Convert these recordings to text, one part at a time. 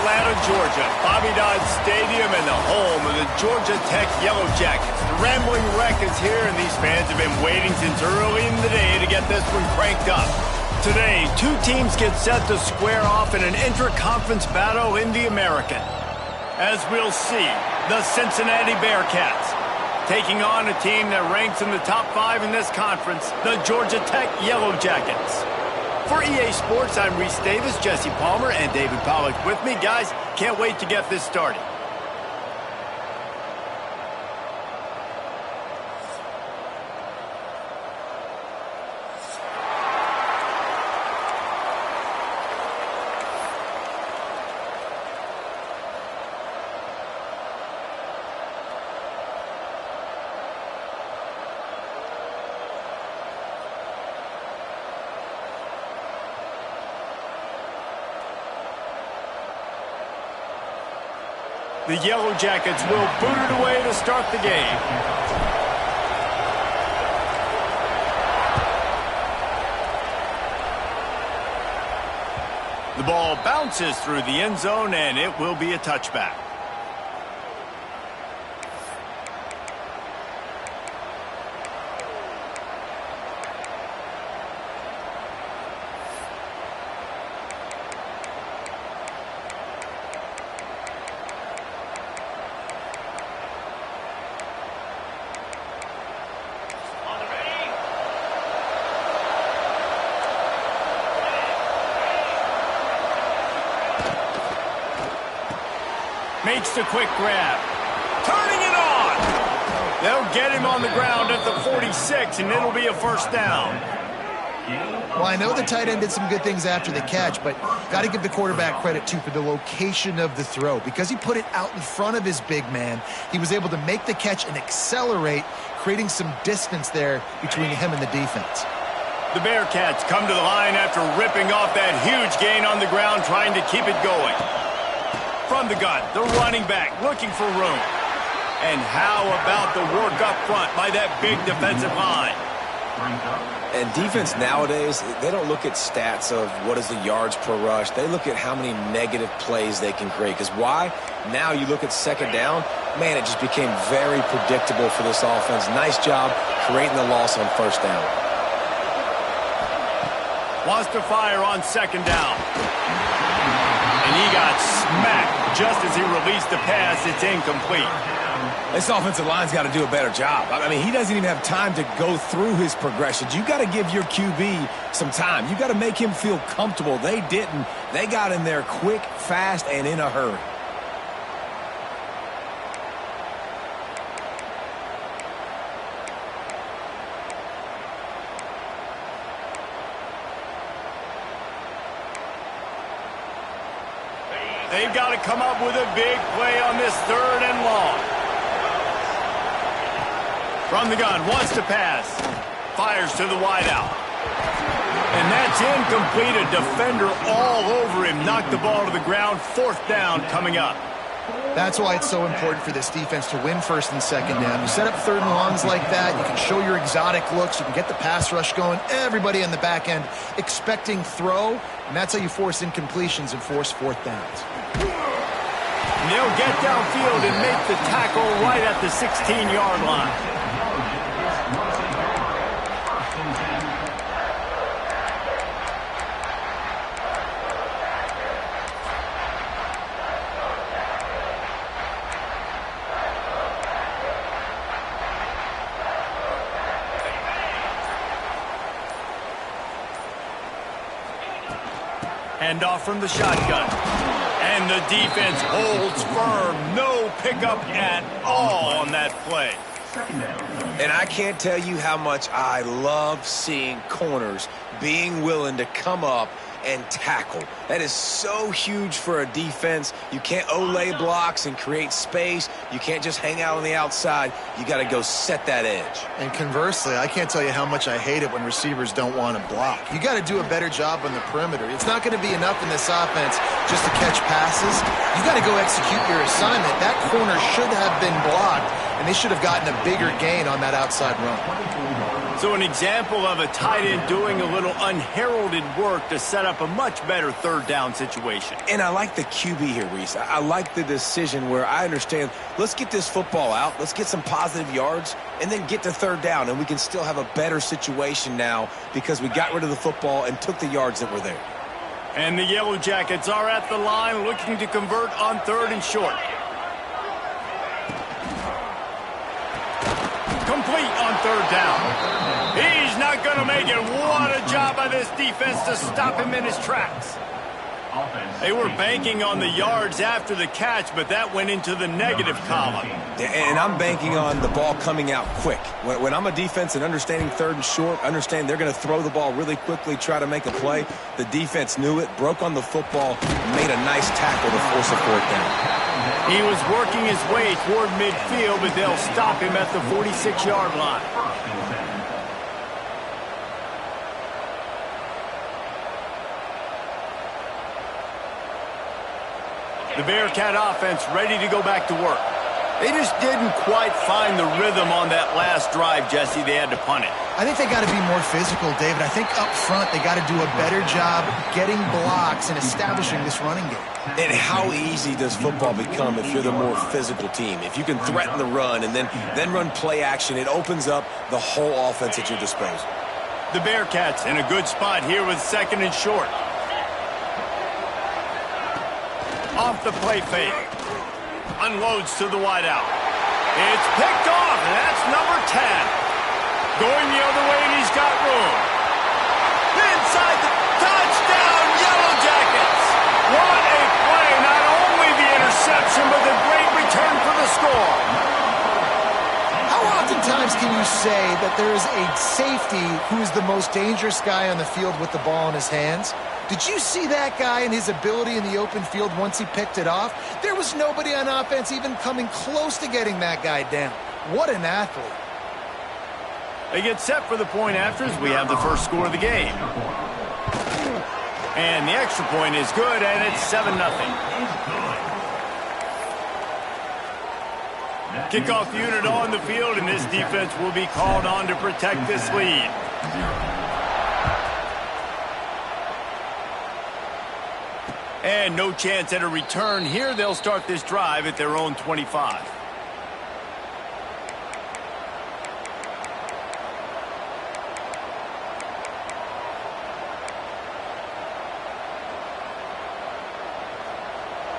Atlanta, Georgia, Bobby Dodd Stadium and the home of the Georgia Tech Yellow Jackets. The Rambling Wreck is here, and these fans have been waiting since early in the day to get this one cranked up. Today, two teams get set to square off in an intra-conference battle in the American. As we'll see, the Cincinnati Bearcats taking on a team that ranks in the top 5 in this conference, the Georgia Tech Yellow Jackets. For EA Sports, I'm Reese Davis, Jesse Palmer, and David Pollock with me. Guys, can't wait to get this started. The Yellow Jackets will boot it away to start the game. The ball bounces through the end zone, and it will be a touchback. Makes the quick grab. Turning it on. They'll get him on the ground at the 46, and it'll be a first down. Well, I know the tight end did some good things after the catch, but got to give the quarterback credit, too, for the location of the throw. Because he put it out in front of his big man, he was able to make the catch and accelerate, creating some distance there between him and the defense. The Bearcats come to the line after ripping off that huge gain on the ground, trying to keep it going. From the gun, the running back looking for room. And how about the work up front by that big defensive line? And defense nowadays, they don't look at stats of what is the yards per rush. They look at how many negative plays they can create. Because why? Now you look at second down, man, it just became very predictable for this offense. Nice job creating the loss on first down. Wants to fire on second down. And he got smacked just as he released the pass. It's incomplete. This offensive line's got to do a better job. I mean, he doesn't even have time to go through his progressions. You got to give your QB some time. You got to make him feel comfortable. They didn't. They got in there quick, fast, and in a hurry. They've got to come up with a big play on this third and long. From the gun, wants to pass. Fires to the wideout. And that's incomplete. A defender all over him. Knocked the ball to the ground. Fourth down coming up. That's why it's so important for this defense to win first and second down. You set up third and longs like that, you can show your exotic looks, you can get the pass rush going, everybody on the back end expecting throw, and that's how you force incompletions and force fourth downs. And they'll get downfield and make the tackle right at the 16-yard line. Hand off from the shotgun. And the defense holds firm. No pickup at all on that play. And I can't tell you how much I love seeing corners being willing to come up and tackle. That is so huge for a defense. You can't olay blocks and create space. You can't just hang out on the outside. You got to go set that edge. And conversely, I can't tell you how much I hate it when receivers don't want to block. You got to do a better job on the perimeter. It's not going to be enough in this offense just to catch passes. You got to go execute your assignment. That corner should have been blocked, and they should have gotten a bigger gain on that outside run. So an example of a tight end doing a little unheralded work to set up a much better third third down situation. And I like the QB here, Reese. I like the decision where I understand, let's get this football out, let's get some positive yards, and then get to third down, and we can still have a better situation now because we got rid of the football and took the yards that were there. And the Yellow Jackets are at the line looking to convert on 3rd and short. Complete on 3rd down. He's not going to make it. What a job by this defense to stop him in his tracks. They were banking on the yards after the catch, but that went into the negative column. And I'm banking on the ball coming out quick. When I'm a defense and understanding 3rd and short, understand they're going to throw the ball really quickly, try to make a play. The defense knew it, broke on the football, made a nice tackle to force a 4th down. He was working his way toward midfield, but they'll stop him at the 46-yard line. The Bearcat offense ready to go back to work. They just didn't quite find the rhythm on that last drive, Jesse. They had to punt it. I think they got to be more physical, David. I think up front they got to do a better job getting blocks and establishing this running game. And how easy does football become if you're the more physical team? If you can threaten the run and then run play action, it opens up the whole offense at your disposal. The Bearcats in a good spot here with 2nd and short. Off the play fake. Unloads to the wideout. It's picked off, and that's number 10. Going the other way, and he's got room. Inside the touchdown, Yellow Jackets. What a play. Not only the interception, but the great return for the score. How oftentimes can you say that there is a safety who is the most dangerous guy on the field with the ball in his hands? Did you see that guy and his ability in the open field once he picked it off? There was nobody on offense even coming close to getting that guy down. What an athlete. They get set for the point after as we have the first score of the game. And the extra point is good, and it's 7-0. Kickoff unit on the field, and this defense will be called on to protect this lead. And no chance at a return here. They'll start this drive at their own 25.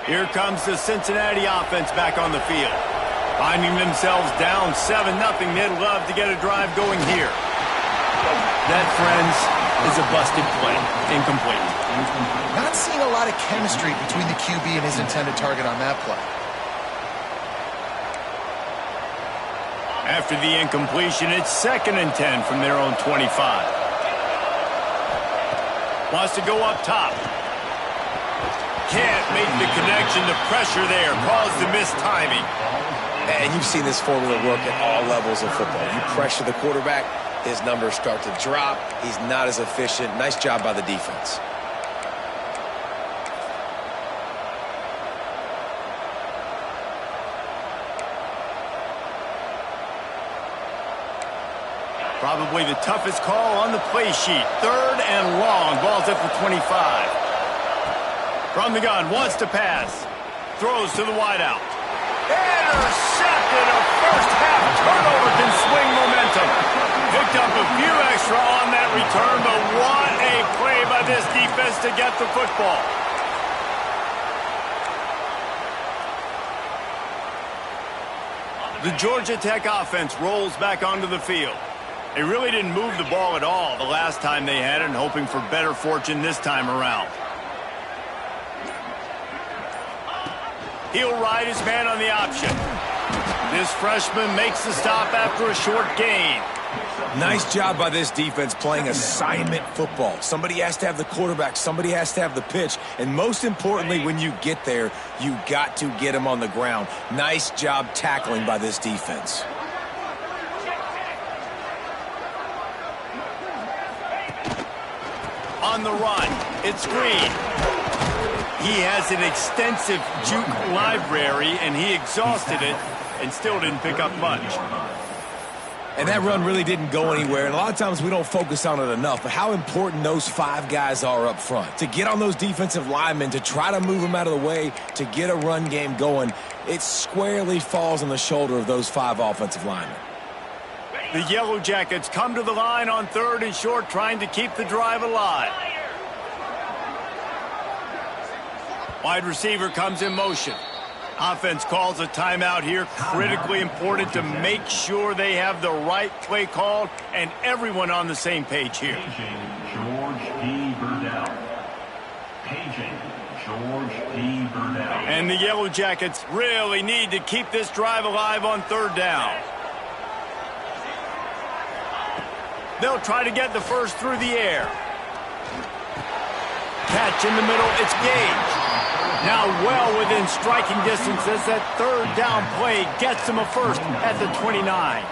Here comes the Cincinnati offense back on the field. Finding themselves down 7-0, they'd love to get a drive going here. That, friends, is a busted play. Incomplete. Not seeing a lot of chemistry between the QB and his intended target on that play. After the incompletion, it's 2nd and 10 from their own 25. Wants to go up top. Can't make the connection. The pressure there caused the missed timing. And you've seen this formula work at all levels of football. You pressure the quarterback, his numbers start to drop. He's not as efficient. Nice job by the defense. Probably the toughest call on the play sheet. 3rd and long. Ball's at the 25. From the gun, wants to pass. Throws to the wideout. Intercepted. A first-half turnover can swing momentum. Picked up a few extra on that return, but what a play by this defense to get the football. The Georgia Tech offense rolls back onto the field. They really didn't move the ball at all the last time they had it, and hoping for better fortune this time around. He'll ride his man on the option. This freshman makes the stop after a short gain. Nice job by this defense playing assignment football. Somebody has to have the quarterback. Somebody has to have the pitch. And most importantly, when you get there, you got to get him on the ground. Nice job tackling by this defense. On the run, it's Green. He has an extensive juke library, and he exhausted it and still didn't pick up much. And that run really didn't go anywhere, and a lot of times we don't focus on it enough, but how important those 5 guys are up front. To get on those defensive linemen, to try to move them out of the way, to get a run game going, it squarely falls on the shoulder of those 5 offensive linemen. The Yellow Jackets come to the line on 3rd and short, trying to keep the drive alive. Wide receiver comes in motion. Offense calls a timeout here. Critically important to make sure they have the right play called and everyone on the same page here. And the Yellow Jackets really need to keep this drive alive on 3rd down. They'll try to get the first through the air. Catch in the middle, it's Gage. Now well within striking distance as that 3rd down play gets them a first at the 29.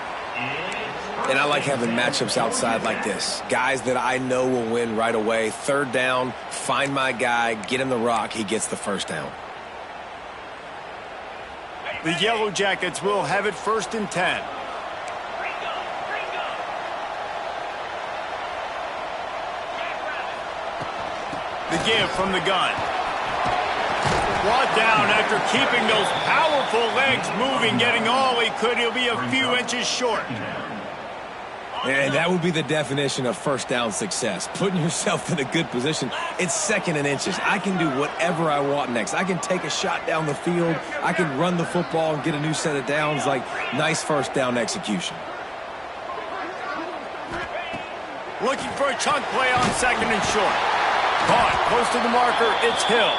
And I like having matchups outside like this. Guys that I know will win right away. 3rd down, find my guy, get him the rock, he gets the first down. The Yellow Jackets will have it 1st and 10. The give from the gun. Brought down after keeping those powerful legs moving, getting all he could. He'll be a few inches short. And that would be the definition of 1st down success. Putting yourself in a good position. It's 2nd and inches. I can do whatever I want next. I can take a shot down the field. I can run the football and get a new set of downs. Like, nice 1st down execution. Looking for a chunk play on 2nd and short. Caught close to the marker. It's Hill.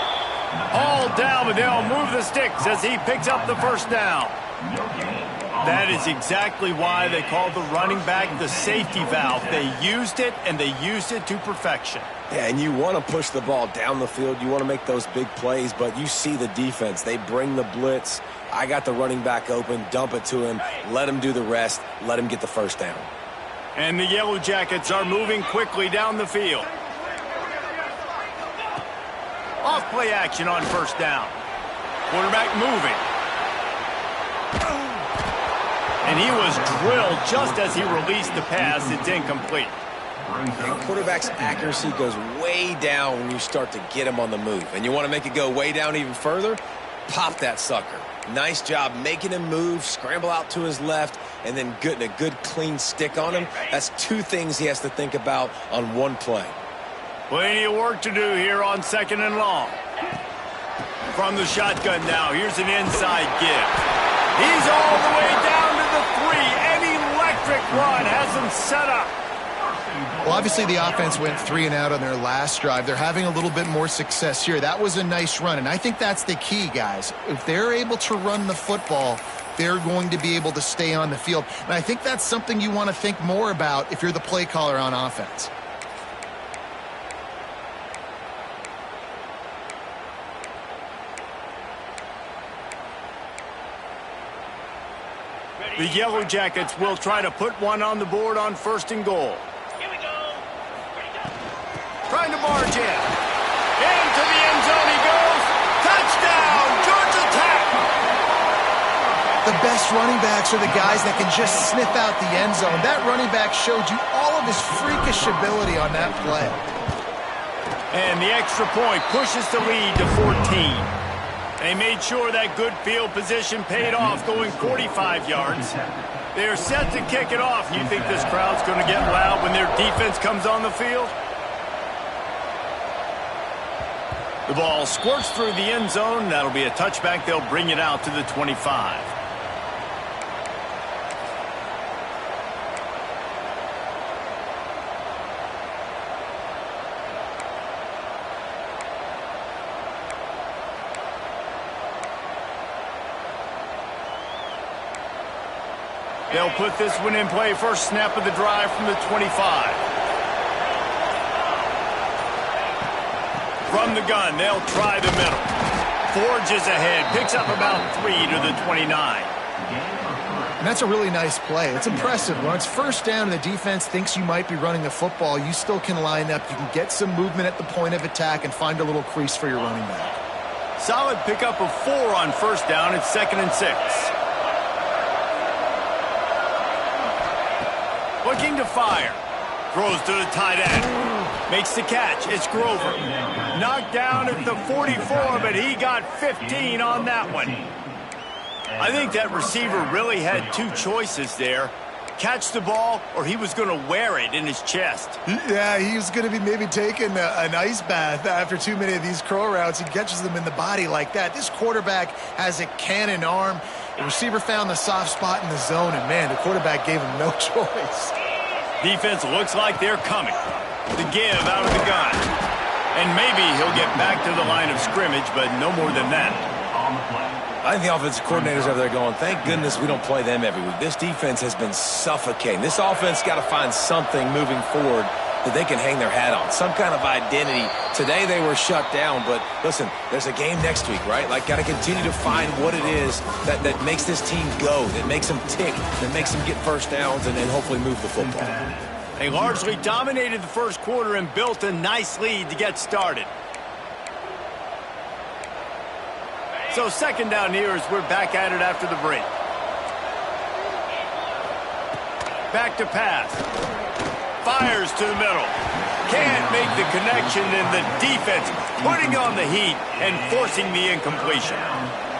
All down, but they'll move the sticks as he picks up the first down. That is exactly why they call the running back the safety valve. They used it, and they used it to perfection. Yeah, and you want to push the ball down the field. You want to make those big plays, but you see the defense. They bring the blitz. I got the running back open, dump it to him, let him do the rest, let him get the first down. And the Yellow Jackets are moving quickly down the field. Off play action on 1st down. Quarterback moving. And he was drilled just as he released the pass. It's incomplete. And quarterback's accuracy goes way down when you start to get him on the move. And you want to make it go way down even further? Pop that sucker. Nice job making him move, scramble out to his left, and then getting a good clean stick on him. That's 2 things he has to think about on 1 play. Plenty of work to do here on 2nd and long. From the shotgun now, here's an inside give. He's all the way down to the 3. An electric run has him set up. Well, obviously the offense went 3 and out on their last drive. They're having a little bit more success here. That was a nice run, and I think that's the key, guys. If they're able to run the football, they're going to be able to stay on the field. And I think that's something you want to think more about if you're the play caller on offense. The Yellow Jackets will try to put one on the board on 1st and goal. Here we go. Trying to barge in. Into the end zone he goes. Touchdown, Georgia Tech. The best running backs are the guys that can just sniff out the end zone. That running back showed you all of his freakish ability on that play. And the extra point pushes the lead to 14. They made sure that good field position paid off, going 45 yards. They're set to kick it off. You think this crowd's going to get loud when their defense comes on the field? The ball squirts through the end zone. That'll be a touchback. They'll bring it out to the 25. They'll put this one in play. First snap of the drive from the 25. From the gun, they'll try the middle. Forges ahead, picks up about 3 to the 29. And that's a really nice play. It's impressive. When it's 1st down and the defense thinks you might be running the football, you still can line up. You can get some movement at the point of attack and find a little crease for your running back. Solid pickup of 4 on 1st down. It's 2nd and 6. Looking to fire. Throws to the tight end. Makes the catch. It's Grover. Knocked down at the 44, but he got 15 on that one. I think that receiver really had two choices there. Catch the ball, or he was going to wear it in his chest. Yeah, he was going to be maybe taking an ice bath after too many of these crow routes. He catches them in the body like that. This quarterback has a cannon arm. The receiver found the soft spot in the zone, and, man, the quarterback gave him no choice. Defense looks like they're coming. The give out of the gun. And maybe he'll get back to the line of scrimmage, but no more than that. I think the offensive coordinators over there going, thank goodness we don't play them every week. This defense has been suffocating. This offense got to find something moving forward that they can hang their hat on, some kind of identity. Today they were shut down, but listen, there's a game next week, right? Like, got to continue to find what it is that makes this team go, that makes them tick, that makes them get first downs and hopefully move the football. They largely dominated the first quarter and built a nice lead to get started. So second down here as we're back at it after the break. Back to pass. Fires to the middle. Can't make the connection, and the defense putting on the heat and forcing the incompletion.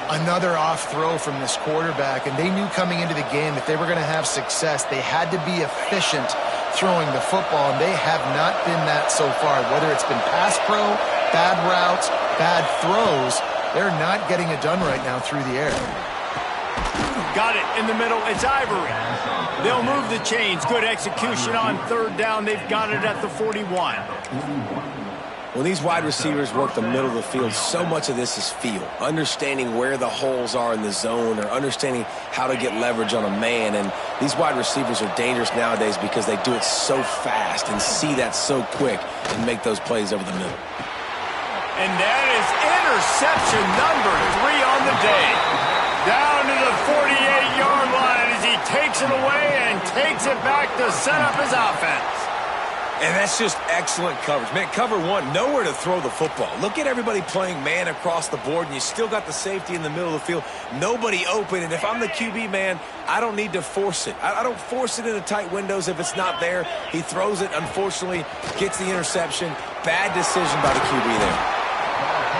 Another off throw from this quarterback, and they knew coming into the game if they were going to have success, they had to be efficient throwing the football, and they have not been that so far. Whether it's been pass pro, bad routes, bad throws, they're not getting it done right now through the air. Got it in the middle. It's Ivory. They'll move the chains. Good execution on third down. They've got it at the 41. When these wide receivers work the middle of the field, so much of this is feel. Understanding where the holes are in the zone, or understanding how to get leverage on a man. And these wide receivers are dangerous nowadays because they do it so fast and see that so quick and make those plays over the middle. And that is interception number 3 on the day. Down to the 48-yard line as he takes it away and takes it back to set up his offense. And that's just excellent coverage. Man, cover one, nowhere to throw the football. Look at everybody playing man across the board, and you still got the safety in the middle of the field. Nobody open, and if I'm the QB, man, I don't need to force it. I don't force it into tight windows if it's not there. He throws it, unfortunately, gets the interception. Bad decision by the QB there.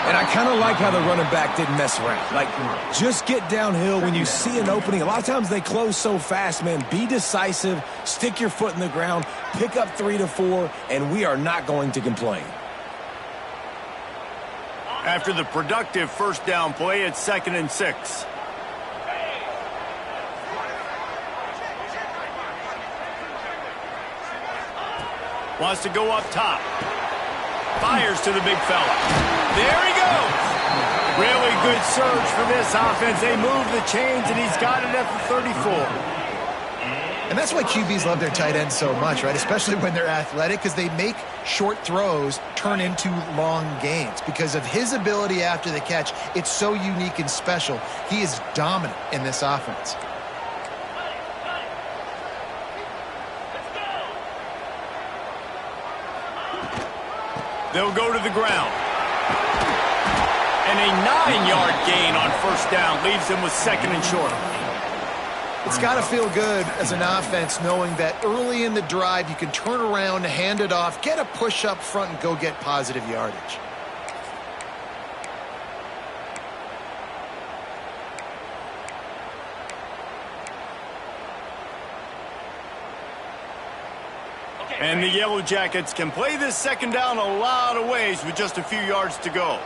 And I kind of like how the running back didn't mess around. Like, just get downhill when you see an opening. A lot of times they close so fast, man. Be decisive, stick your foot in the ground, pick up 3 to 4, and we are not going to complain. After the productive first down play, it's 2nd and 6. Wants to go up top. Fires to the big fella. There he goes. Really good surge for this offense. They move the chains, and he's got it at the 34. And that's why QBs love their tight ends so much, right? Especially when they're athletic, because they make short throws turn into long gains. Because of his ability after the catch, it's so unique and special. He is dominant in this offense. They'll go to the ground. And a 9-yard gain on first down leaves them with 2nd and short. It's got to feel good as an offense knowing that early in the drive you can turn around, hand it off, get a push up front, and go get positive yardage. And the Yellow Jackets can play this second down a lot of ways with just a few yards to go.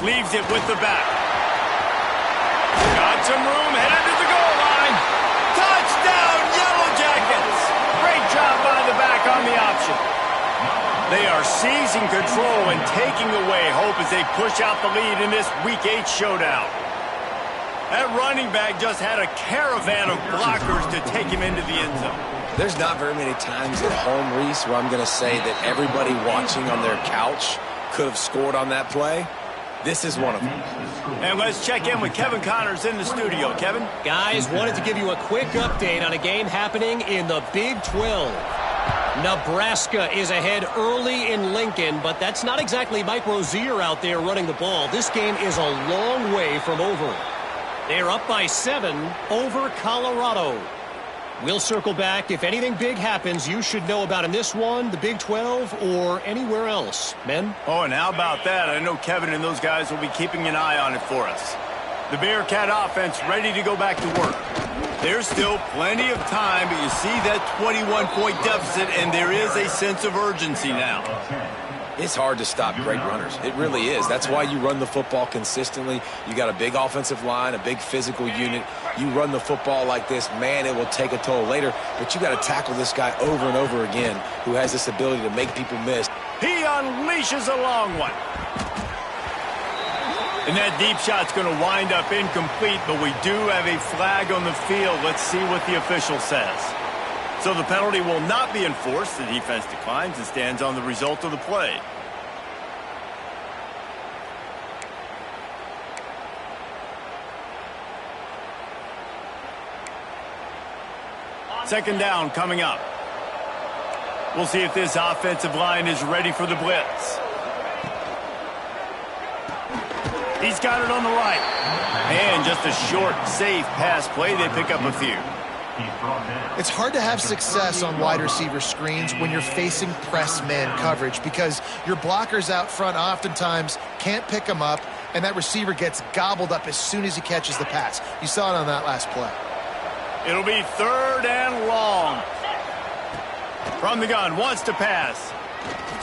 Leaves it with the back. Got some room, headed to the goal line. Touchdown, Yellow Jackets! Great job by the back on the option. They are seizing control and taking away hope as they push out the lead in this Week 8 showdown. That running back just had a caravan of blockers to take him into the end zone. There's not very many times at home, Reese, where I'm going to say that everybody watching on their couch could have scored on that play. This is one of them. And let's check in with Kevin Connors in the studio. Kevin? Guys, wanted to give you a quick update on a game happening in the Big 12. Nebraska is ahead early in Lincoln, but that's not exactly Mike Rozier out there running the ball. This game is a long way from over. They're up by 7 over Colorado. We'll circle back. If anything big happens, you should know about in this one, the Big 12, or anywhere else. Men? Oh, and how about that? I know Kevin and those guys will be keeping an eye on it for us. The Bearcat offense ready to go back to work. There's still plenty of time, but you see that 21-point deficit, and there is a sense of urgency now. It's hard to stop great runners. It really is. That's why you run the football consistently. You got a big offensive line, a big physical unit. You run the football like this, man, it will take a toll later. But you got to tackle this guy over and over again who has this ability to make people miss. He unleashes a long one. And that deep shot's going to wind up incomplete, but we do have a flag on the field. Let's see what the official says. So the penalty will not be enforced. The defense declines and stands on the result of the play. Second down coming up. We'll see if this offensive line is ready for the blitz. He's got it on the right. And just a short, safe pass play. They pick up a few. It's hard to have success on wide receiver screens when you're facing press man coverage because your blockers out front oftentimes can't pick them up, and that receiver gets gobbled up as soon as he catches the pass. You saw it on that last play. It'll be third and long. From the gun, wants to pass.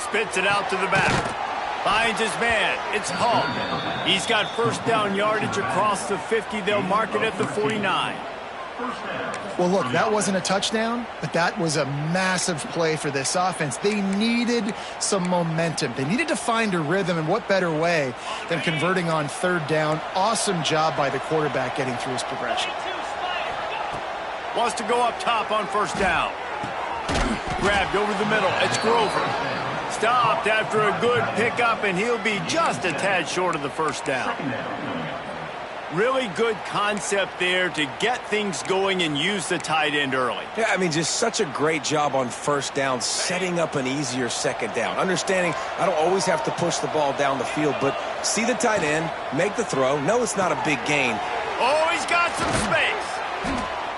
Spits it out to the back. Finds his man. It's Hull. He's got first down yardage across the 50. They'll mark it at the 49. Well, look, that wasn't a touchdown, but that was a massive play for this offense. They needed some momentum. They needed to find a rhythm, and what better way than converting on third down. Awesome job by the quarterback getting through his progression. Wants to go up top on first down. Grabbed over the middle. It's Grover. Stopped after a good pickup, and he'll be just a tad short of the first down. Really good concept there to get things going and use the tight end early. Yeah, I mean, just such a great job on first down, setting up an easier second down. Understanding I don't always have to push the ball down the field, but see the tight end, make the throw. No, it's not a big gain. Oh, he's got some space.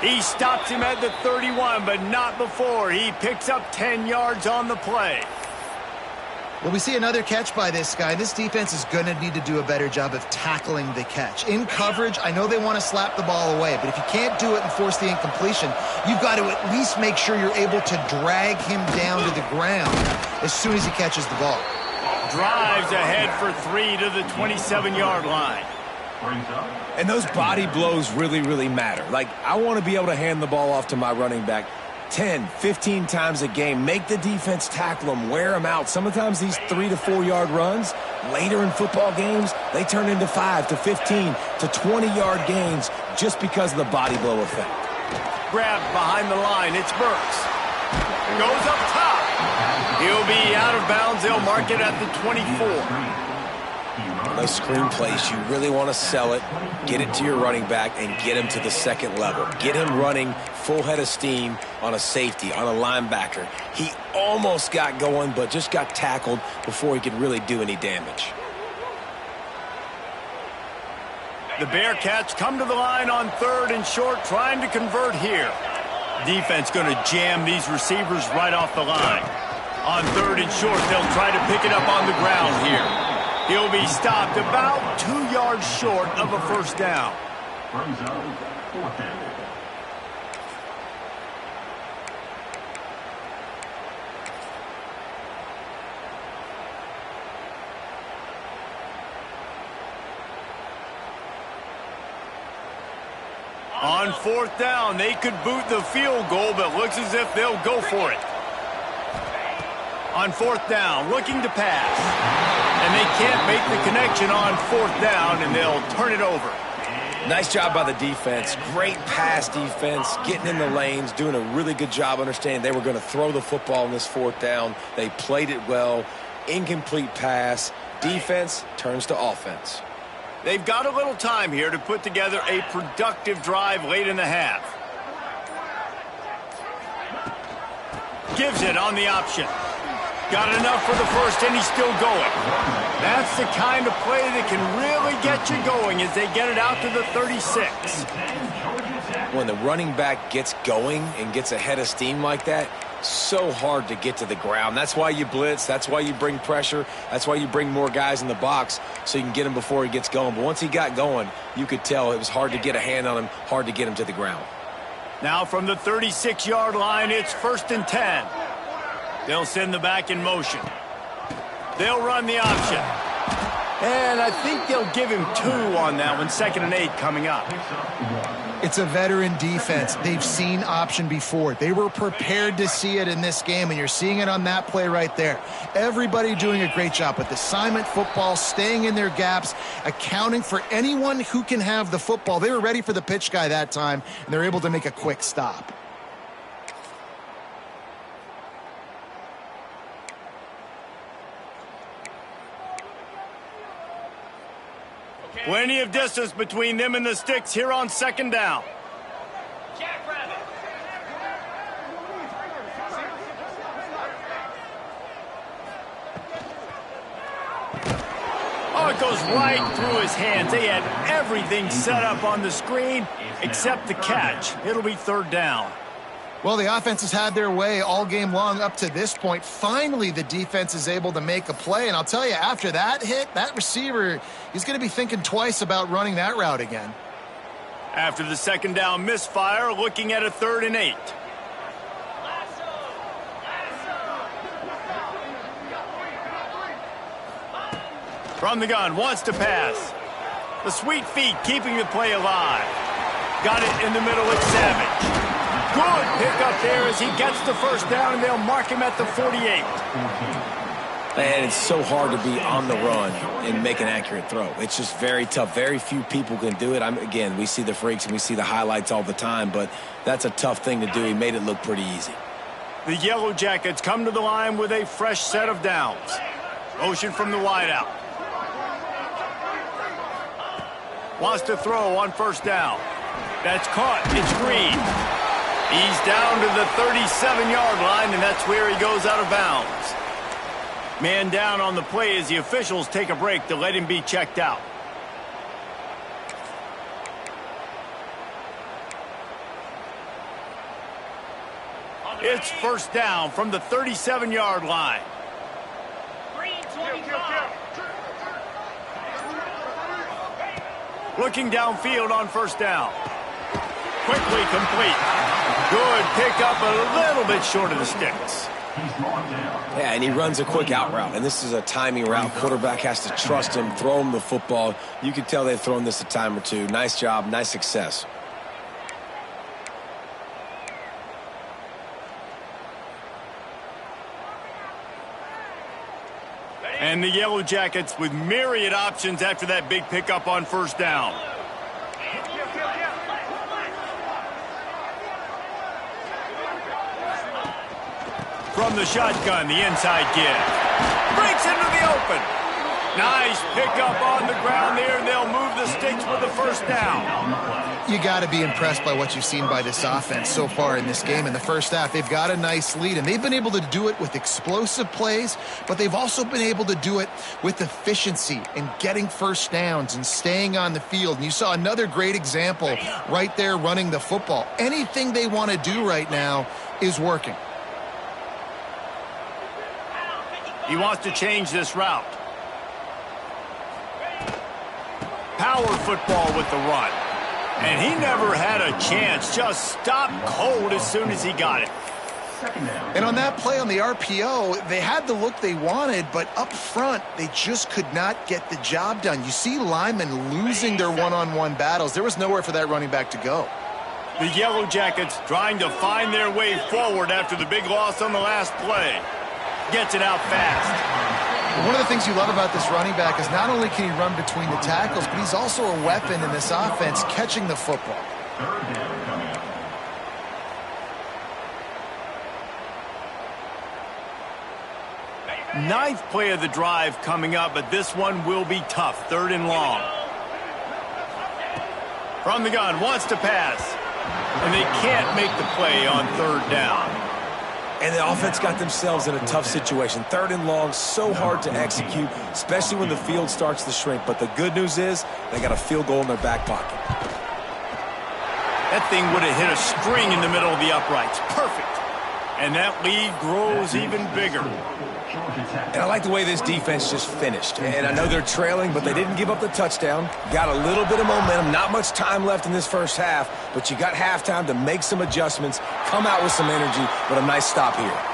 He stops him at the 31, but not before. He picks up 10 yards on the play. Well, we see another catch by this guy. This defense is going to need to do a better job of tackling the catch. In coverage, I know they want to slap the ball away, but if you can't do it and force the incompletion, you've got to at least make sure you're able to drag him down to the ground as soon as he catches the ball. Drives ahead for 3 to the 27-yard line. And those body blows really, really matter. Like, I want to be able to hand the ball off to my running back 10, 15 times a game. Make the defense tackle them, wear them out. Sometimes these 3 to 4 yard runs, later in football games, they turn into 5 to 15 to 20-yard gains just because of the body blow effect. Grabbed behind the line. It's Burks. Goes up top. He'll be out of bounds. They'll mark it at the 24. Those screen plays, you really want to sell it, get it to your running back, and get him to the second level. Get him running full head of steam on a safety, on a linebacker. He almost got going, but just got tackled before he could really do any damage. The Bearcats come to the line on third and short, trying to convert here. Defense going to jam these receivers right off the line. On third and short, they'll try to pick it up on the ground here. He'll be stopped about 2 yards short of a first down. On fourth down, they could boot the field goal, but looks as if they'll go for it. On fourth down, looking to pass. And they can't make the connection on fourth down, and they'll turn it over. Nice job by the defense. Great pass defense, getting in the lanes, doing a really good job understanding they were going to throw the football on this fourth down. They played it well. Incomplete pass. Defense turns to offense. They've got a little time here to put together a productive drive late in the half. Gives it on the option. Got enough for the first, and he's still going. That's the kind of play that can really get you going as they get it out to the 36. When the running back gets going and gets ahead of steam like that, so hard to get to the ground. That's why you blitz. That's why you bring pressure. That's why you bring more guys in the box so you can get him before he gets going. But once he got going, you could tell it was hard to get a hand on him, hard to get him to the ground. Now from the 36-yard line, it's 1st and 10. They'll send the back in motion. They'll run the option. And I think they'll give him 2 on that one. 2nd and 8 coming up. It's a veteran defense. They've seen option before. They were prepared to see it in this game, and you're seeing it on that play right there. Everybody doing a great job with assignment football, staying in their gaps, accounting for anyone who can have the football. They were ready for the pitch guy that time, and they're able to make a quick stop. Plenty of distance between them and the sticks here on 2nd down. Oh, it goes right through his hands. They had everything set up on the screen except the catch. It'll be 3rd down. Well, the offense has had their way all game long up to this point. Finally, the defense is able to make a play. And I'll tell you, after that hit, that receiver, he's going to be thinking twice about running that route again. After the 2nd down misfire, looking at a 3rd and 8. From the gun, wants to pass. The sweet feet keeping the play alive. Got it in the middle, it's Savage. Good pick up there as he gets the 1st down, and they'll mark him at the 48. Man, it's so hard to be on the run and make an accurate throw. It's just very tough. Very few people can do it. Again, we see the freaks and we see the highlights all the time, but that's a tough thing to do. He made it look pretty easy. The Yellow Jackets come to the line with a fresh set of downs. Motion from the wideout. Wants to throw on 1st down. That's caught. It's Green. He's down to the 37-yard line, and that's where he goes out of bounds. Man down on the play as the officials take a break to let him be checked out. It's 1st down from the 37-yard line. Looking downfield on 1st down. Quickly complete. Good pickup, a little bit short of the sticks. Yeah, and he runs a quick out route, and this is a timing route. Quarterback has to trust him, throw him the football. You can tell they've thrown this a time or two. Nice job, nice success. And the Yellow Jackets with myriad options after that big pickup on 1st down. From the shotgun, the inside give. Breaks into the open. Nice pickup on the ground there, and they'll move the sticks with the 1st down. You got to be impressed by what you've seen by this offense so far in this game. In the 1st half, they've got a nice lead, and they've been able to do it with explosive plays, but they've also been able to do it with efficiency and getting 1st downs and staying on the field. And you saw another great example right there running the football. Anything they want to do right now is working. He wants to change this route. Power football with the run. And he never had a chance. Just stopped cold as soon as he got it. And on that play on the RPO, they had the look they wanted, but up front, they just could not get the job done. You see linemen losing their one-on-one battles. There was nowhere for that running back to go. The Yellow Jackets trying to find their way forward after the big loss on the last play. Gets it out fast. One of the things you love about this running back is not only can he run between the tackles, but he's also a weapon in this offense catching the football. Ninth play of the drive coming up, but this one will be tough. 3rd and long. From the gun, wants to pass. And they can't make the play on 3rd down. and the offense got themselves in a tough situation. 3rd and long, so hard to execute, especially when the field starts to shrink. But the good news is they got a field goal in their back pocket. That thing would have hit a string in the middle of the uprights. Perfect. And that lead grows even bigger. And I like the way this defense just finished. And I know they're trailing, but they didn't give up the touchdown. Got a little bit of momentum. Not much time left in this first half, but you got halftime to make some adjustments, come out with some energy, but a nice stop here.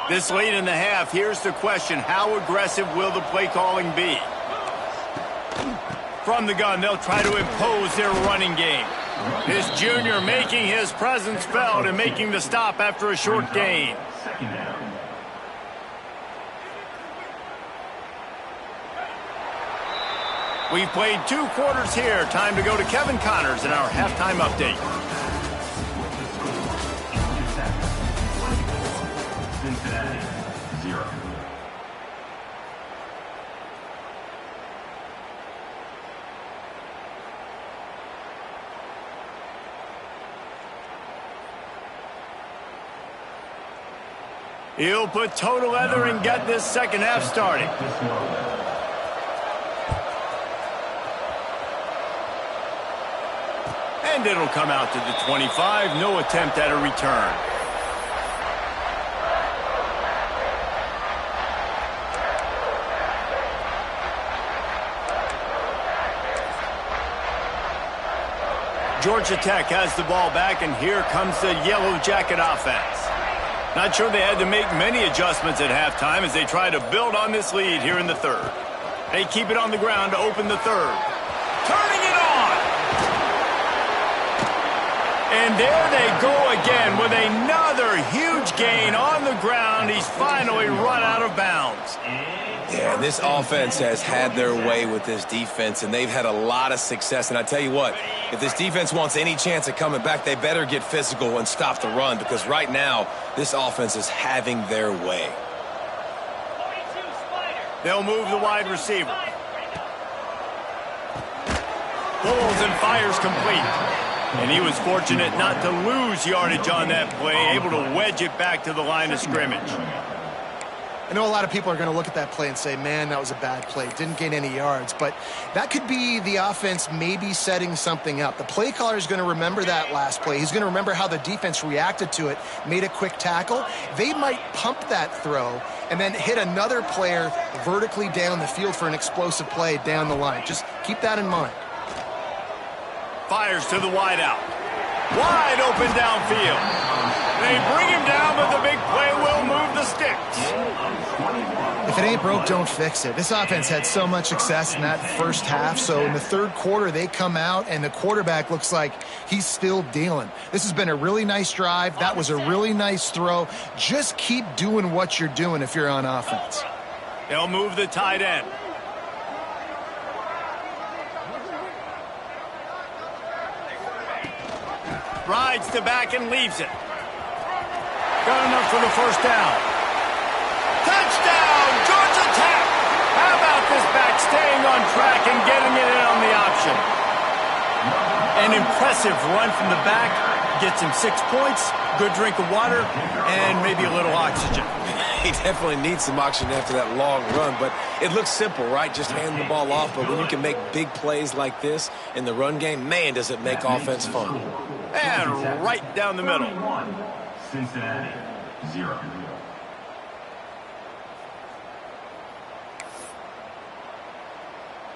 This late in the half, here's the question. How aggressive will the play calling be? From the gun, they'll try to impose their running game. This junior making his presence felt and making the stop after a short gain. We've played 2 quarters here. Time to go to Kevin Connors in our halftime update. Cincinnati, 0. He'll put toe to leather and get this second half started. And it'll come out to the 25. No attempt at a return. Georgia Tech has the ball back, and here comes the Yellow Jacket offense. Not sure they had to make many adjustments at halftime as they try to build on this lead here in the 3rd. They keep it on the ground to open the 3rd. Turning it on! And there they go again with another huge gain on the ground. He's finally run out of bounds. Yeah, and this offense has had their way with this defense, and they've had a lot of success. And I tell you what, if this defense wants any chance of coming back, they better get physical and stop the run, because right now, this offense is having their way. They'll move the wide receiver. Pulls and fires complete. And he was fortunate not to lose yardage on that play, able to wedge it back to the line of scrimmage. I know a lot of people are going to look at that play and say, man, that was a bad play. Didn't gain any yards. But that could be the offense maybe setting something up. The play caller is going to remember that last play. He's going to remember how the defense reacted to it, made a quick tackle. They might pump that throw and then hit another player vertically down the field for an explosive play down the line. Just keep that in mind. Fires to the wideout. Wide open downfield. They bring him down, but the big play will move the sticks. If it ain't broke, don't fix it. This offense had so much success in that first half, so in the 3rd quarter, they come out, and the quarterback looks like he's still dealing. This has been a really nice drive. That was a really nice throw. Just keep doing what you're doing if you're on offense. They'll move the tight end. Rides to back and leaves it. Got enough for the first down. Touchdown, Georgia Tech! How about this back staying on track and getting it in on the option? An impressive run from the back. Gets him 6 points, good drink of water, and maybe a little oxygen. He definitely needs some oxygen after that long run, but it looks simple, right? Just hand the ball off, but when you can make big plays like this in the run game, man, does it make offense fun. And right down the middle. Cincinnati, 0.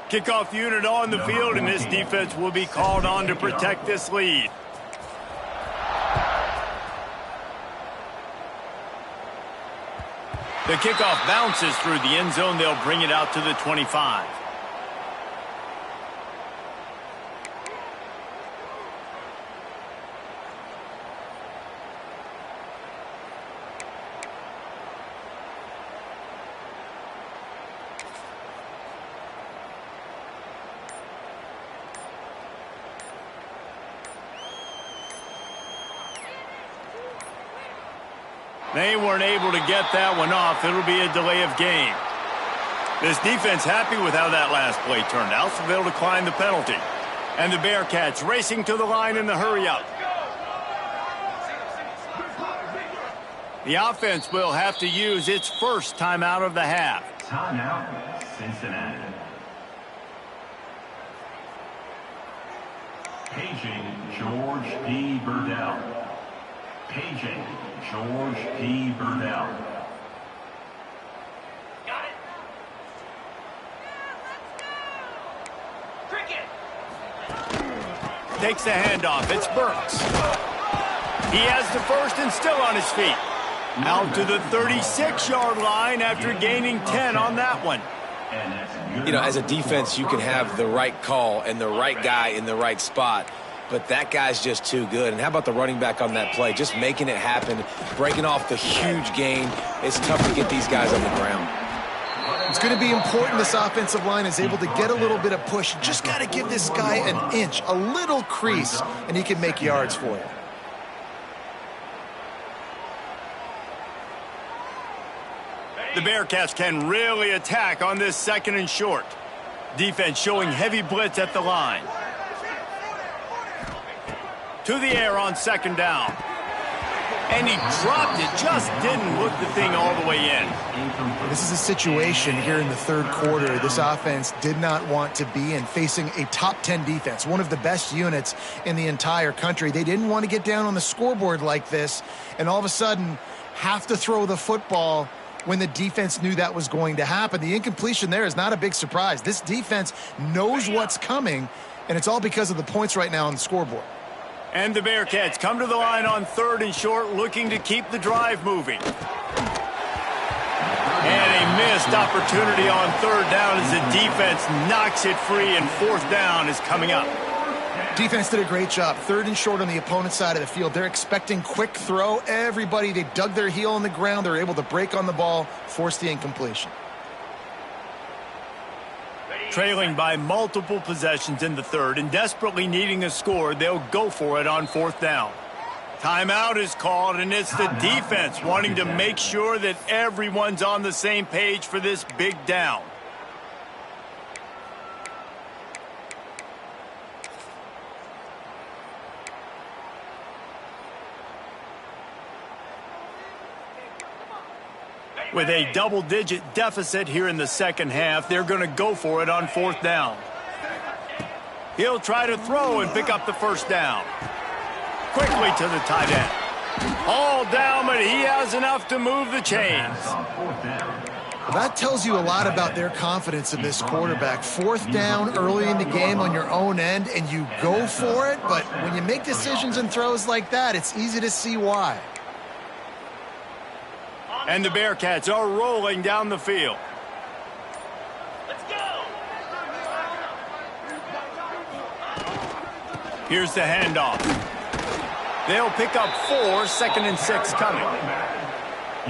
Kickoff unit on the field, and this defense will be called on to protect this lead. The kickoff bounces through the end zone. They'll bring it out to the 25. They weren't able to get that one off. It'll be a delay of game. This defense happy with how that last play turned out, so they'll decline the penalty. And the Bearcats racing to the line in the hurry-up. The offense will have to use its first timeout of the half. Timeout, Cincinnati. Paging George P. Burdell. Paging George P. Burdell. Got it. Cricket. Takes the handoff. It's Burks. He has the first and still on his feet. Out to the 36-yard line after gaining 10 on that one. You know, as a defense, you can have the right call and the right guy in the right spot, but that guy's just too good. And how about the running back on that play? Just making it happen, breaking off the huge gain. It's tough to get these guys on the ground. It's going to be important this offensive line is able to get a little bit of push. Just got to give this guy an inch, a little crease, and he can make yards for you. The Bearcats can really attack on this second and short. Defense showing heavy blitz at the line. To the air on second down. And he dropped it, just didn't look the thing all the way in. This is a situation here in the third quarter this offense did not want to be in, facing a top 10 defense, one of the best units in the entire country. They didn't want to get down on the scoreboard like this, and all of a sudden have to throw the football when the defense knew that was going to happen. The incompletion there is not a big surprise. This defense knows what's coming, and it's all because of the points right now on the scoreboard. And the Bearcats come to the line on third and short, looking to keep the drive moving. And a missed opportunity on third down as the defense knocks it free, and fourth down is coming up. Defense did a great job. Third and short on the opponent's side of the field. They're expecting quick throw. Everybody, they dug their heel in the ground. They're able to break on the ball, force the incompletion. Trailing by multiple possessions in the third and desperately needing a score, they'll go for it on fourth down. Timeout is called, and it's the defense wanting to make sure that everyone's on the same page for this big down. With a double-digit deficit here in the second half, they're going to go for it on fourth down. He'll try to throw and pick up the first down. Quickly to the tight end. All down, but he has enough to move the chains. That tells you a lot about their confidence in this quarterback. Fourth down early in the game on your own end, and you go for it, but when you make decisions and throws like that, it's easy to see why. And the Bearcats are rolling down the field. Let's go. Here's the handoff. They'll pick up 4, second and 6 coming.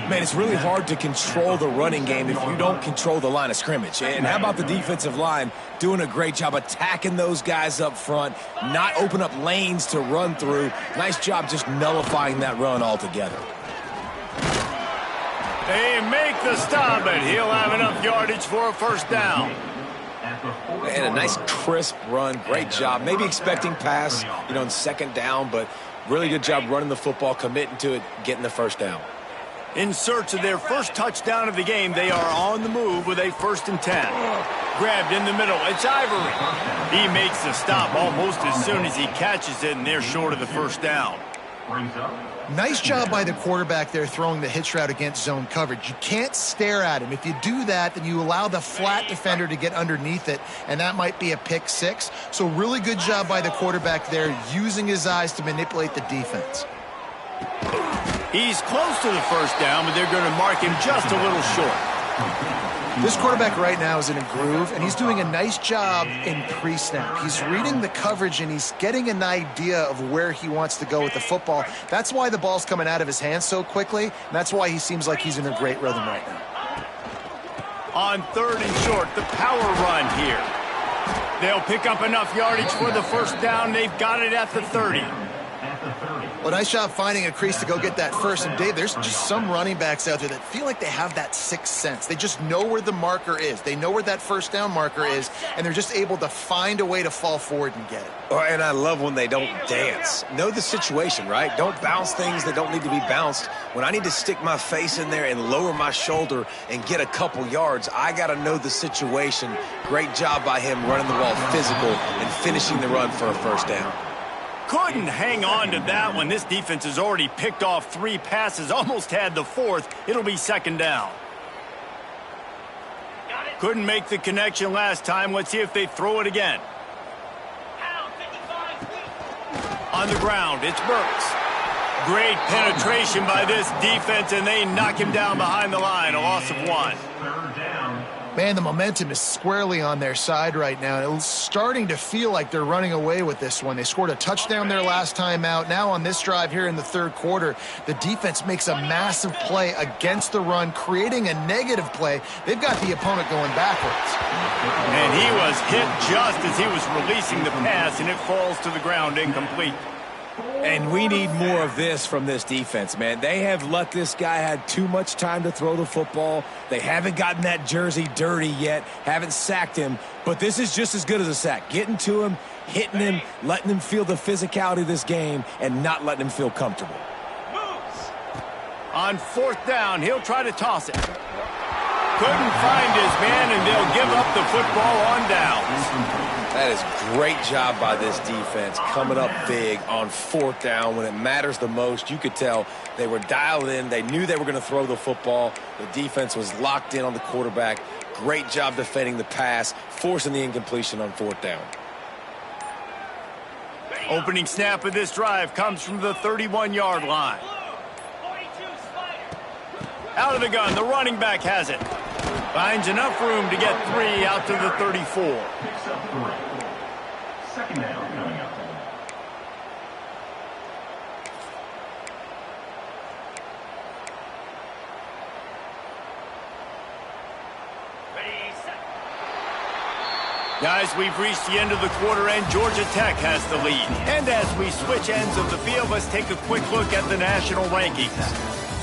Man, it's really hard to control the running game if you don't control the line of scrimmage. And how about the defensive line doing a great job attacking those guys up front, not open up lanes to run through. Nice job just nullifying that run altogether. They make the stop, but he'll have enough yardage for a first down. And a nice crisp run. Great job. Maybe expecting pass, in second down, but really good job running the football, committing to it, getting the first down. In search of their first touchdown of the game, they are on the move with a 1st and 10. Grabbed in the middle. It's Ivory. He makes the stop almost as soon as he catches it, and they're short of the first down. Nice job by the quarterback there throwing the hitch route against zone coverage. You can't stare at him. If you do that, then you allow the flat defender to get underneath it, and that might be a pick 6. So really good job by the quarterback there using his eyes to manipulate the defense. He's close to the first down, but they're going to mark him just a little short. This quarterback right now is in a groove, and he's doing a nice job in pre-snap. He's reading the coverage, and he's getting an idea of where he wants to go with the football. That's why the ball's coming out of his hands so quickly, and that's why he seems like he's in a great rhythm right now. On 3rd and short, the power run here. They'll pick up enough yardage for the first down. They've got it at the 30. Well, nice job finding a crease to go get that first. And, Dave, there's just some running backs out there that feel like they have that sixth sense. They just know where the marker is. They know where that first down marker is, and they're just able to find a way to fall forward and get it. Oh, and I love when they don't dance. Know the situation, right? Don't bounce things that don't need to be bounced. When I need to stick my face in there and lower my shoulder and get a couple yards, I got to know the situation. Great job by him running the ball physical and finishing the run for a first down. Couldn't hang on to that one. This defense has already picked off 3 passes, almost had the 4th. It'll be second down. Couldn't make the connection last time. Let's see if they throw it again. On the ground, it's Burks. Great penetration by this defense, and they knock him down behind the line. A loss of 1. Third down. Man, the momentum is squarely on their side right now. It's starting to feel like they're running away with this one. They scored a touchdown their last time out. Now on this drive here in the third quarter, the defense makes a massive play against the run, creating a negative play. They've got the opponent going backwards. And he was hit just as he was releasing the pass, and it falls to the ground incomplete. And we need more of this from this defense, man. They have let this guy have too much time to throw the football. They haven't gotten that jersey dirty yet, haven't sacked him. But this is just as good as a sack. Getting to him, hitting him, letting him feel the physicality of this game, and not letting him feel comfortable. On 4th down, he'll try to toss it. Couldn't find his man, and they'll give up the football on downs. That is great job by this defense, coming up big on 4th down when it matters the most. You could tell they were dialed in. They knew they were going to throw the football. The defense was locked in on the quarterback. Great job defending the pass, forcing the incompletion on 4th down. Opening snap of this drive comes from the 31-yard line. Out of the gun, the running back has it. Finds enough room to get 3 out to the 34. Picks up 3. Second down coming up. Guys, we've reached the end of the quarter, and Georgia Tech has the lead. And as we switch ends of the field, let's take a quick look at the national rankings.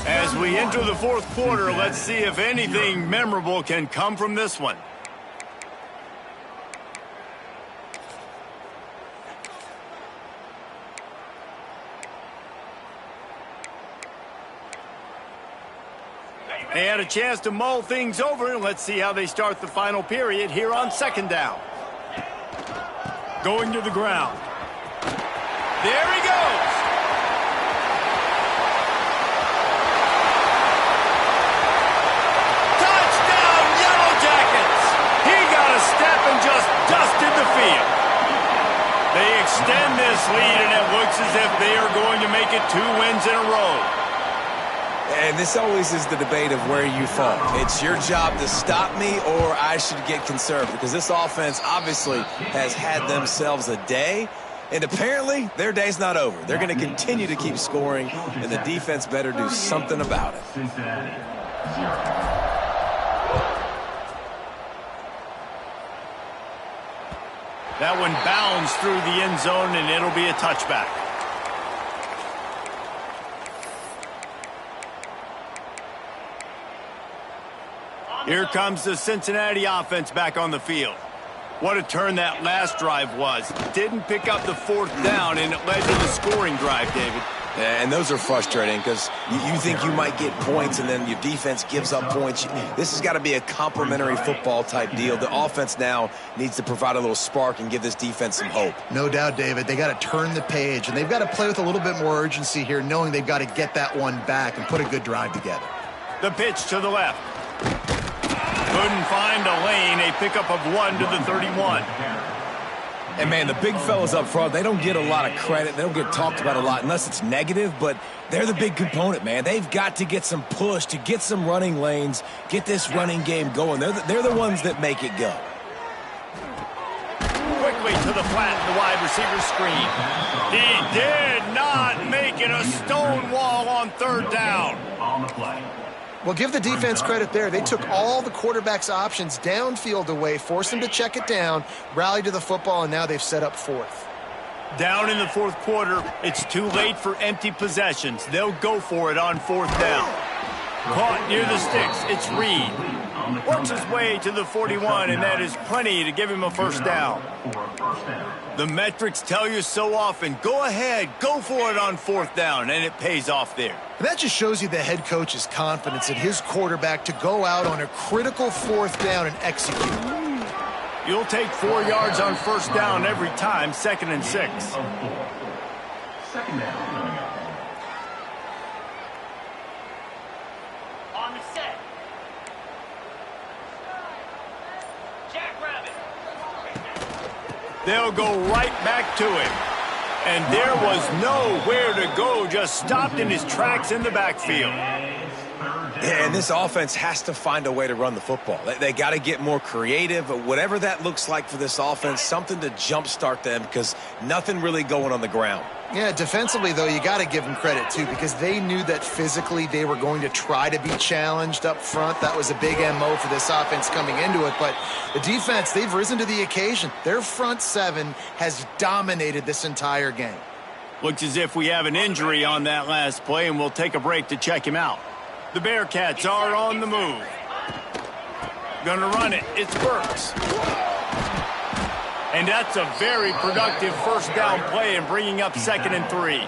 As we enter the 4th quarter, let's see if anything memorable can come from this one. They had a chance to mull things over, and let's see how they start the final period here on 2nd down. Going to the ground. There he goes. Touchdown, Yellow Jackets. He got a step and just dusted the field. They extend this lead, and it looks as if they are going to make it 2 wins in a row. And this always is the debate of where you fall. It's your job to stop me, or I should get conservative, because this offense obviously has had themselves a day, and apparently their day's not over. They're going to continue to keep scoring, and the defense better do something about it. Cincinnati 0. That one bounds through the end zone, and it'll be a touchback. Here comes the Cincinnati offense back on the field. What a turn that last drive was. Didn't pick up the 4th down, and it led to the scoring drive, David. Yeah, and those are frustrating because you think you might get points, and then your defense gives up points. This has got to be a complimentary football type deal. The offense now needs to provide a little spark and give this defense some hope. No doubt, David. They got to turn the page, and they've got to play with a little bit more urgency here, knowing they've got to get that one back and put a good drive together. The pitch to the left. Couldn't find a lane. A pickup of 1 to the 31. And, man, the big fellas up front, they don't get a lot of credit. They don't get talked about a lot unless it's negative, but they're the big component, man. They've got to get some push, to get some running lanes, get this running game going. They're the ones that make it go. Quickly to the flat, the wide receiver screen. He did not make it a stone wall on 3rd down. On the play. Well, give the defense credit there. They took all the quarterback's options downfield away, forced him to check it down, rallied to the football, and now they've set up 4th. Down in the fourth quarter, it's too late for empty possessions. They'll go for it on fourth down. Caught near the sticks, it's Reed. Works his way to the 41, and that is plenty to give him a first down. The metrics tell you so often, go ahead, go for it on fourth down, and it pays off there. And that just shows you the head coach's confidence in his quarterback to go out on a critical fourth down and execute. You'll take 4 yards on first down every time, 2nd and 6. Second down coming up. On the set. Jackrabbit. They'll go right back to him. And there was nowhere to go, just stopped in his tracks in the backfield. And this offense has to find a way to run the football. They got to get more creative, whatever that looks like for this offense, something to jumpstart them because nothing really going on the ground. Yeah, defensively, though, you got to give them credit, too, because they knew that physically they were going to try to be challenged up front. That was a big MO for this offense coming into it. But the defense, they've risen to the occasion. Their front seven has dominated this entire game. Looks as if we have an injury on that last play, and we'll take a break to check him out. The Bearcats are on the move. Gonna run it. It's Burks. And that's a very productive first down play and bringing up 2nd and 3.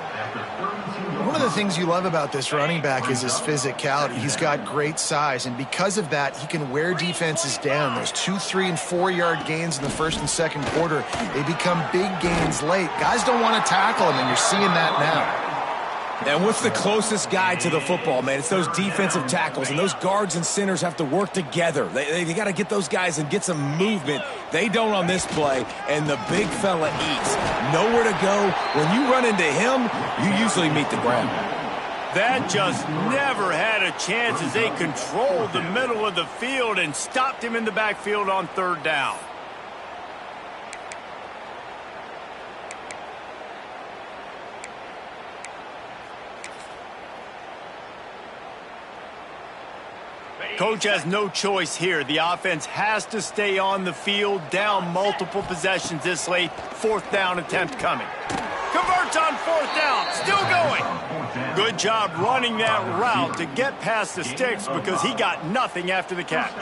One of the things you love about this running back is his physicality. He's got great size, and because of that, he can wear defenses down. Those 2, 3, and 4-yard gains in the first and second quarter, they become big gains late. Guys don't want to tackle him, and you're seeing that now. And what's the closest guy to the football, man? It's those defensive tackles, and those guards and centers have to work together. They got to get those guys and get some movement. They don't on this play, and the big fella eats. Nowhere to go. When you run into him, you usually meet the ground. That just never had a chance as they controlled the middle of the field and stopped him in the backfield on third down. Coach has no choice here. The offense has to stay on the field, down multiple possessions this late. Fourth down attempt coming. Converts on fourth down, still going. Good job running that route to get past the sticks because he got nothing after the catch.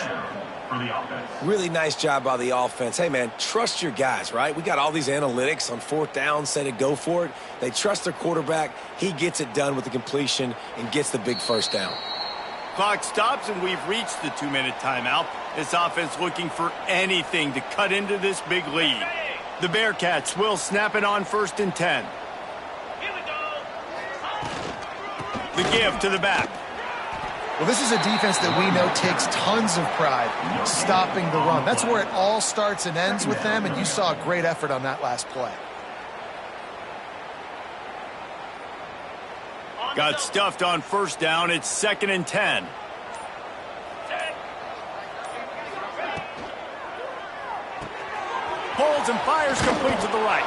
Really nice job by the offense. Hey, man, trust your guys, right? We got all these analytics on fourth down, say to go for it. They trust their quarterback. He gets it done with the completion and gets the big first down. Clock stops, and we've reached the 2-minute timeout. This offense looking for anything to cut into this big lead. The Bearcats will snap it on 1st and 10. Here we go. The give to the back. Well, this is a defense that we know takes tons of pride stopping the run. That's where it all starts and ends with them, and you saw a great effort on that last play. Got stuffed on first down. It's 2nd and 10. Holds and fires complete to the right.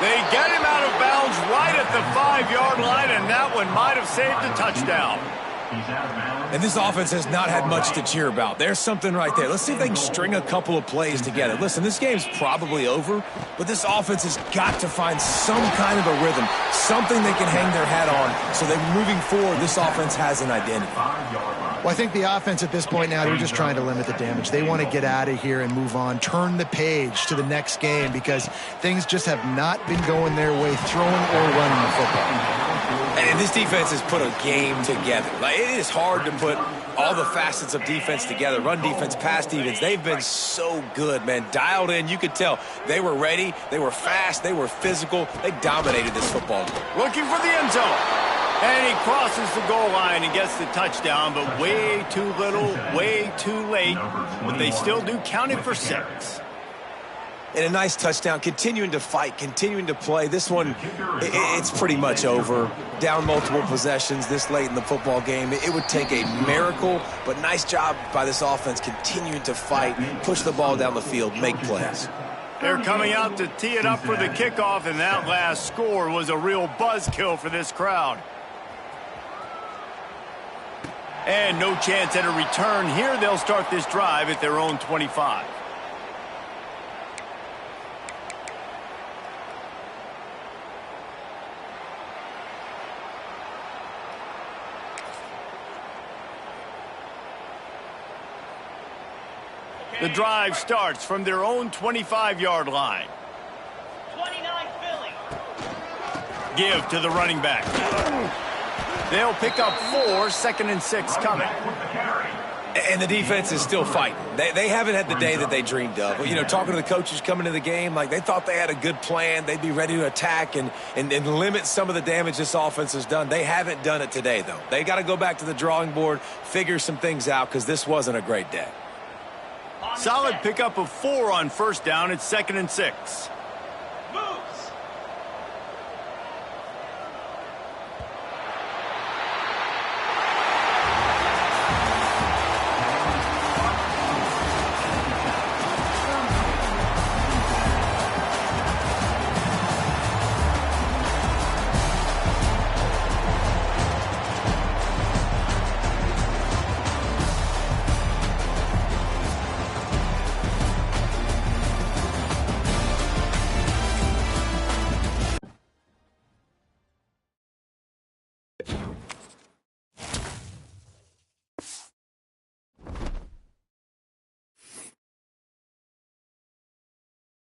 They get him out of bounds right at the 5-yard line, and that one might have saved a touchdown. And this offense has not had much to cheer about. There's something right there. Let's see if they can string a couple of plays together. Listen, this game's probably over, but this offense has got to find some kind of a rhythm, something they can hang their hat on so that moving forward, this offense has an identity. Well, I think the offense at this point now, they're just trying to limit the damage. They want to get out of here and move on, turn the page to the next game because things just have not been going their way, throwing or running the football. And this defense has put a game together. Like, it is hard to put all the facets of defense together. Run defense, pass defense. They've been so good, man. Dialed in. You could tell they were ready. They were fast. They were physical. They dominated this football game. Looking for the end zone. And he crosses the goal line and gets the touchdown, but way too little, way too late. But they still do count it for 6. And a nice touchdown, continuing to fight, continuing to play. This one, it's pretty much over. Down multiple possessions this late in the football game. It would take a miracle, but nice job by this offense continuing to fight, push the ball down the field, make plays. They're coming out to tee it up for the kickoff, and that last score was a real buzzkill for this crowd. And no chance at a return here. They'll start this drive at their own 25. The drive starts from their own 25-yard line. 29 Philly. Give to the running back. They'll pick up 4, 2nd and 6 coming. And the defense is still fighting. They haven't had the day that they dreamed of. You know, talking to the coaches coming to the game, like they thought they had a good plan. They'd be ready to attack and limit some of the damage this offense has done. They haven't done it today, though. They got to go back to the drawing board, figure some things out, because this wasn't a great day. Solid pickup of 4 on 1st down. It's 2nd and 6.